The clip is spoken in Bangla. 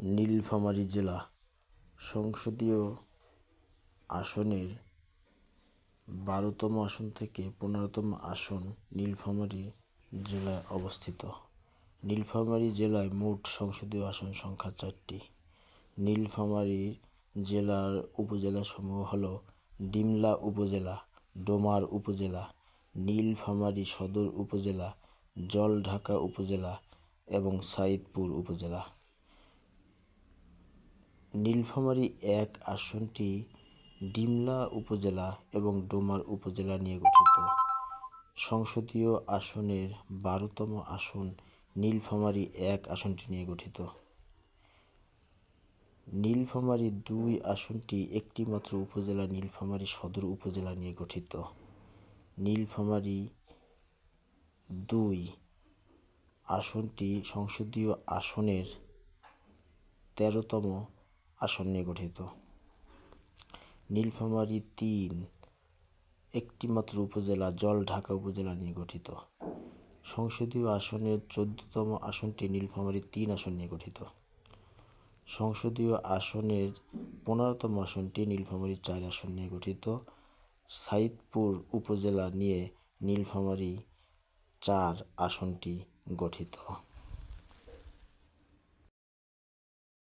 নীলফামারী জেলা সংসদীয় আসনের 12তম আসন থেকে 15তম আসন নীলফামারী জেলায় অবস্থিত। নীলফামারী জেলায় মোট সংসদীয় আসন সংখ্যা 4টি। নীলফামারী জেলার উপজেলাসমূহ হল ডিমলা উপজেলা, ডোমার উপজেলা, নীলফামারী সদর উপজেলা, জলঢাকা উপজেলা এবং সাইদপুর উপজেলা। নীলফামারী 1 আসনটি ডিমলা উপজেলা এবং ডোমার উপজেলা নিয়ে গঠিত। সংসদীয় আসনের 12তম আসন নীলফামারী 1 আসনটি নিয়ে গঠিত। নীলফামারী 2 আসনটি একটি মাত্র উপজেলা নীলফামারী সদর উপজেলা নিয়ে গঠিত। নীলফামারী 2 আসনটি সংসদীয় আসনের 13তম আসন নিয়ে গঠিত। নীলফামারী 3 একটি মাত্র উপজেলা জলঢাকা উপজেলা নিয়ে গঠিত। সংসদীয় আসনের 14তম আসনটি নীলফামারী 3 আসন নিয়ে গঠিত। সংসদীয় আসনের 15তম আসনটি নীলফামারী 4 আসন নিয়ে গঠিত। সাইদপুর উপজেলা নিয়ে নীলফামারী 4 আসনটি গঠিত।